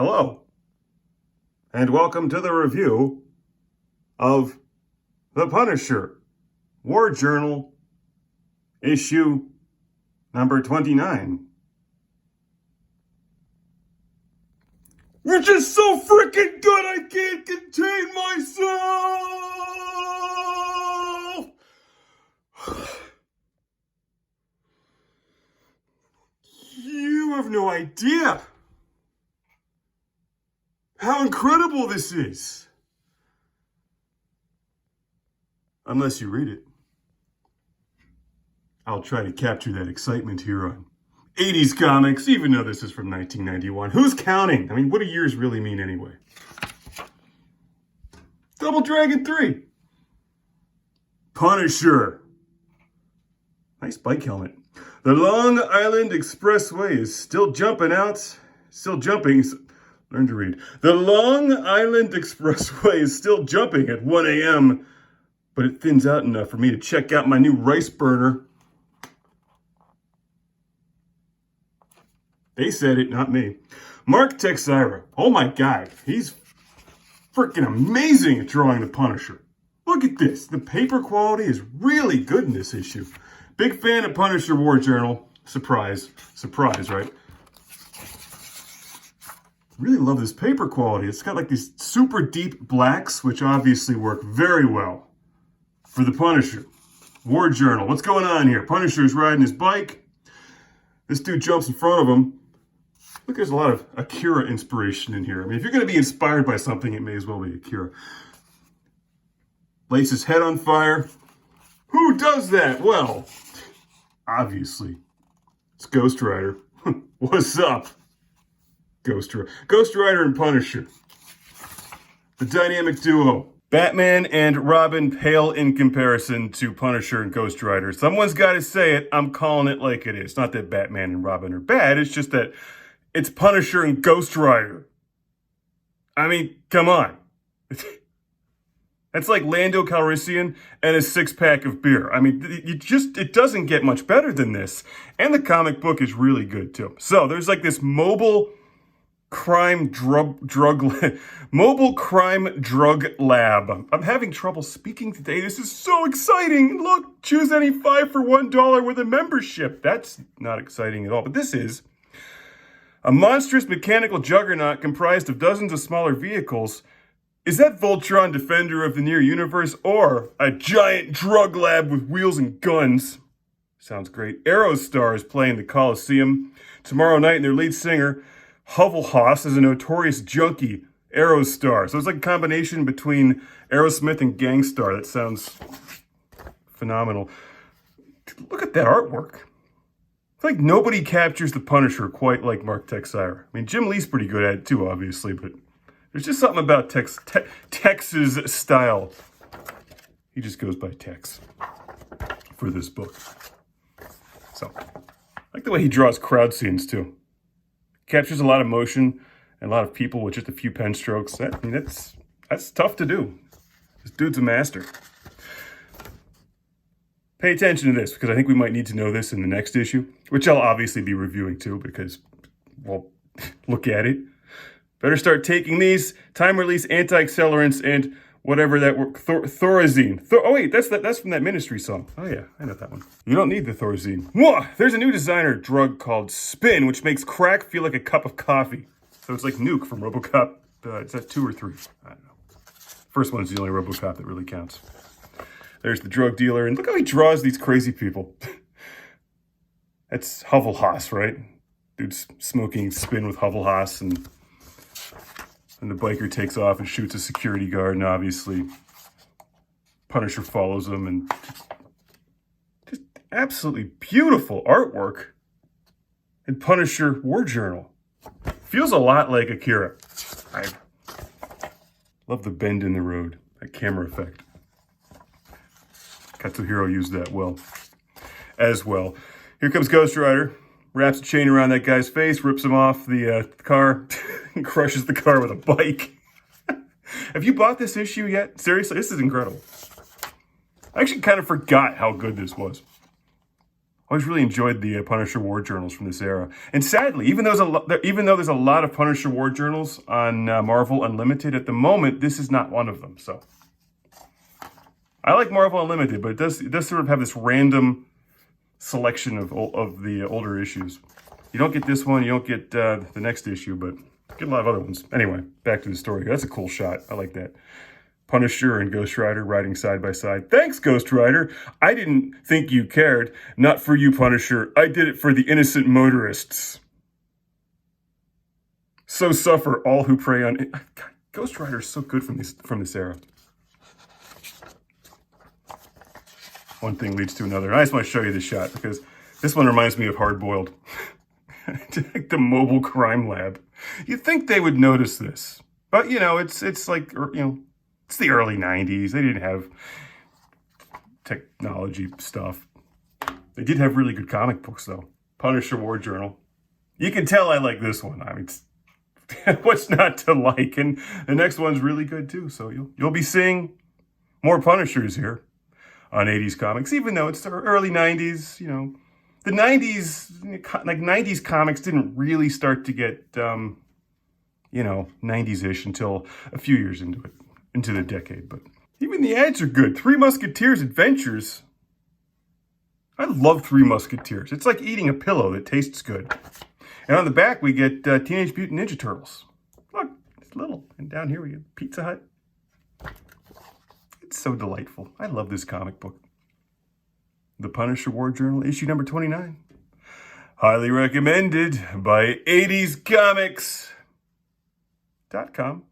Hello, and welcome to the review of The Punisher, War Journal, issue number 29. Which is so freaking good I can't contain myself! You have no idea how incredible this is. Unless you read it. I'll try to capture that excitement here on 80s comics, even though this is from 1991. Who's counting? I mean, what do years really mean anyway? Double Dragon 3. Punisher. Nice bike helmet. The Long Island Expressway is still jumping. Learn to read. The Long Island Expressway is still jumping at 1 a.m., but it thins out enough for me to check out my new rice burner. They said it, not me. Mark Teixeira. Oh my God, he's freaking amazing at drawing the Punisher. Look at this. The paper quality is really good in this issue. Big fan of Punisher War Journal. Surprise. Surprise, right? Really love this paper quality. It's got like these super deep blacks, which obviously work very well for the Punisher. War Journal. What's going on here? Punisher's riding his bike. This dude jumps in front of him. Look, there's a lot of Akira inspiration in here. I mean, if you're going to be inspired by something, it may as well be Akira. Lights his head on fire. Who does that? Well, obviously, it's Ghost Rider. What's up? Ghost Rider and Punisher. The dynamic duo. Batman and Robin pale in comparison to Punisher and Ghost Rider. Someone's got to say it. I'm calling it like it is. Not that Batman and Robin are bad. It's just that it's Punisher and Ghost Rider. I mean, come on. That's like Lando Calrissian and a six-pack of beer. I mean, it doesn't get much better than this. And the comic book is really good, too. So there's like this mobile crime drug lab. I'm having trouble speaking today. This is so exciting. Look, choose any 5 for $1 with a membership. That's not exciting at all, but this is a monstrous mechanical juggernaut comprised of dozens of smaller vehicles. Is that Voltron, defender of the near universe, or a giant drug lab with wheels and guns? Sounds great. Aerostar is playing the Coliseum tomorrow night, and their lead singer Hovelhoss is a notorious junkie, Aerostar. So it's like a combination between Aerosmith and Gangstar. That sounds phenomenal. Look at that artwork. It's like nobody captures the Punisher quite like Mark Teixeira. I mean, Jim Lee's pretty good at it too, obviously, but there's just something about Tex's style. He just goes by Tex for this book. So, I like the way he draws crowd scenes too. Captures a lot of motion and a lot of people with just a few pen strokes. I mean, that's tough to do. This dude's a master. Pay attention to this, because I think we might need to know this in the next issue, which I'll obviously be reviewing too, because, well, look at it. Better start taking these time-release anti-accelerants and whatever that were, Thorazine. Oh wait, that's from that Ministry song. Oh yeah, I know that one. You don't need the Thorazine. Whoa, there's a new designer drug called Spin, which makes crack feel like a cup of coffee. So it's like Nuke from RoboCop. Is that 2 or 3? I don't know. First one's the only RoboCop that really counts. There's the drug dealer, and look how he draws these crazy people. That's Hovelhoss, right? Dude's smoking Spin with Hovelhoss, and the biker takes off and shoots a security guard, and obviously Punisher follows him, and just absolutely beautiful artwork in Punisher War Journal. Feels a lot like Akira. I love the bend in the road, that camera effect. Katsuhiro used that as well. Here comes Ghost Rider, wraps a chain around that guy's face, rips him off the car, and crushes the car with a bike. Have you bought this issue yet? Seriously, this is incredible. I actually kind of forgot how good this was. Always really enjoyed the Punisher war journals from this era. And sadly, even though there's a lot of Punisher war journals on Marvel Unlimited at the moment, this is not one of them. So I like Marvel Unlimited, but it does sort of have this random selection of the older issues. You don't get this one, you don't get the next issue, but you get a lot of other ones. Anyway, back to the story. That's a cool shot. I like that. Punisher and Ghost Rider riding side by side. Thanks, Ghost Rider. I didn't think you cared. Not for you, Punisher. I did it for the innocent motorists. So suffer all who prey on it. God, Ghost Rider is so good from this era. One thing leads to another. I just want to show you this shot because this one reminds me of Hard Boiled. The mobile crime lab. You'd think they would notice this. But, you know, it's like, you know, it's the early 90s. They didn't have technology stuff. They did have really good comic books, though. Punisher War Journal. You can tell I like this one. I mean, what's not to like? And the next one's really good, too. So you'll be seeing more Punishers here on 80s comics, even though it's the early 90s, you know. The 90s, like 90s comics didn't really start to get, you know, 90s-ish until a few years into the decade. But even the ads are good. Three Musketeers Adventures. I love Three Musketeers. It's like eating a pillow that tastes good. And on the back, we get Teenage Mutant Ninja Turtles. Look, it's little. And down here, we get Pizza Hut. It's so delightful. I love this comic book. The Punisher War Journal, issue number 29. Highly recommended by 80scomics.com.